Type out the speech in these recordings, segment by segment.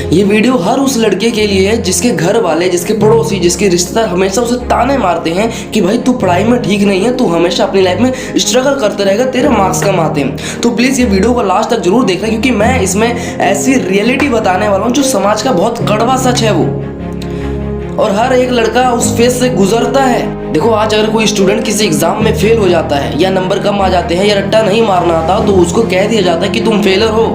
ये वीडियो हर उस लड़के के लिए है जिसके घर वाले, जिसके पड़ोसी, जिसके रिश्तेदार हमेशा उसे ताने मारते हैं कि भाई तू पढ़ाई में ठीक नहीं है, तू हमेशा अपनी लाइफ में स्ट्रगल करते रहेगा, तेरे मार्क्स कम आते हैं। तो प्लीज़ ये वीडियो को लास्ट तक जरूर देखना, क्योंकि मैं इसमें ऐसी रियलिटी बताने वाला हूँ जो समाज का बहुत कड़वा सच है वो, और हर एक लड़का उस फेज से गुजरता है। देखो, आज अगर कोई स्टूडेंट किसी एग्जाम में फेल हो जाता है या नंबर कम आ जाते हैं या रट्टा नहीं मारना आता, तो उसको कह दिया जाता है कि तुम फेलर हो,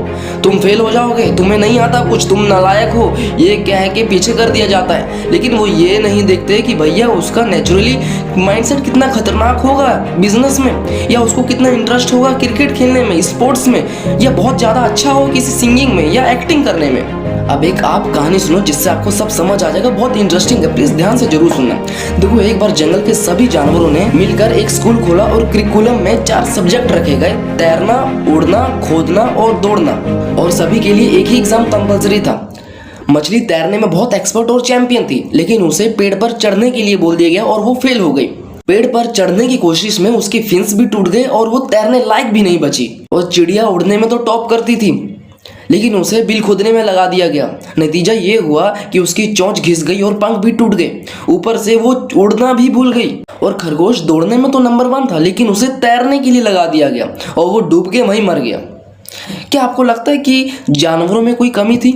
तुम फेल हो जाओगे, तुम्हें नहीं आता कुछ, तुम नालायक हो, ये कह के पीछे कर दिया जाता है। लेकिन वो ये नहीं देखते कि भैया उसका नेचुरली माइंडसेट कितना खतरनाक होगा बिजनेस में, या उसको कितना इंटरेस्ट होगा क्रिकेट खेलने में, स्पोर्ट्स में, या बहुत ज़्यादा अच्छा हो किसी सिंगिंग में या एक्टिंग करने में। अब एक आप कहानी सुनो जिससे आपको सब समझ आ जाएगा, बहुत इंटरेस्टिंग है, प्लीज ध्यान से जरूर सुनना। देखो, एक बार जंगल के सभी जानवरों ने मिलकर एक स्कूल खोला और करिकुलम में 4 सब्जेक्ट रखे गए, तैरना, उड़ना, खोदना और दौड़ना, और सभी के लिए एक ही एग्जाम कंपलसरी था। मछली तैरने में बहुत एक्सपर्ट और चैंपियन थी, लेकिन उसे पेड़ पर चढ़ने के लिए बोल दिया गया और वो फेल हो गई। पेड़ पर चढ़ने की कोशिश में उसकी फिन्स भी टूट गए और वो तैरने लायक भी नहीं बची। और चिड़िया उड़ने में तो टॉप करती थी, लेकिन उसे बिल खोदने में लगा दिया गया। नतीजा ये हुआ कि उसकी चोंच घिस गई और पंख भी टूट गए, ऊपर से वो उड़ना भी भूल गई। और खरगोश दौड़ने में तो नंबर 1 था, लेकिन उसे तैरने के लिए लगा दिया गया और वो डूब के वहीं मर गया। क्या आपको लगता है कि जानवरों में कोई कमी थी?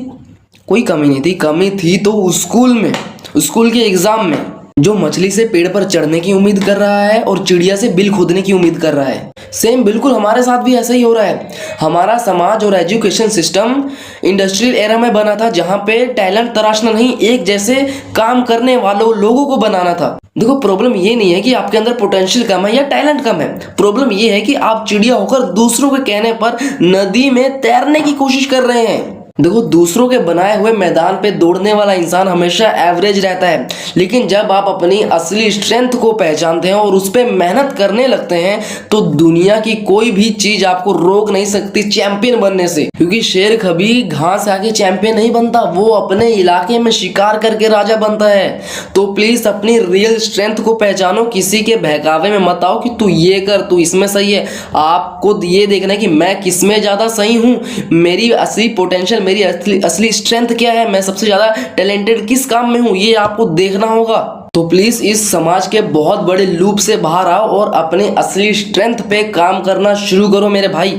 कोई कमी नहीं थी। कमी थी तो स्कूल में, स्कूल के एग्जाम में, जो मछली से पेड़ पर चढ़ने की उम्मीद कर रहा है और चिड़िया से बिल खोदने की उम्मीद कर रहा है। सेम बिल्कुल हमारे साथ भी ऐसा ही हो रहा है। हमारा समाज और एजुकेशन सिस्टम इंडस्ट्रियल एरा में बना था, जहाँ पे टैलेंट तराशना नहीं, एक जैसे काम करने वालों लोगों को बनाना था। देखो, प्रॉब्लम ये नहीं है कि आपके अंदर पोटेंशियल कम है या टैलेंट कम है, प्रॉब्लम ये है कि आप चिड़िया होकर दूसरों के कहने पर नदी में तैरने की कोशिश कर रहे हैं। देखो, दूसरों के बनाए हुए मैदान पे दौड़ने वाला इंसान हमेशा एवरेज रहता है, लेकिन जब आप अपनी असली स्ट्रेंथ को पहचानते हैं और उस पर मेहनत करने लगते हैं, तो दुनिया की कोई भी चीज आपको रोक नहीं सकती चैंपियन बनने से। क्योंकि शेर कभी घास आके चैंपियन नहीं बनता, वो अपने इलाके में शिकार करके राजा बनता है। तो प्लीज अपनी रियल स्ट्रेंथ को पहचानो, किसी के बहकावे में मत आओ कि तू ये कर, तू इसमें सही है। आपको ये देखना है कि मैं किस में ज्यादा सही हूँ, मेरी असली पोटेंशियल, मेरी असली स्ट्रेंथ क्या है, मैं सबसे ज्यादा टैलेंटेड किस काम में हूं, ये आपको देखना होगा। तो प्लीज इस समाज के बहुत बड़े लूप से बाहर आओ और अपने असली स्ट्रेंथ पे काम करना शुरू करो मेरे भाई।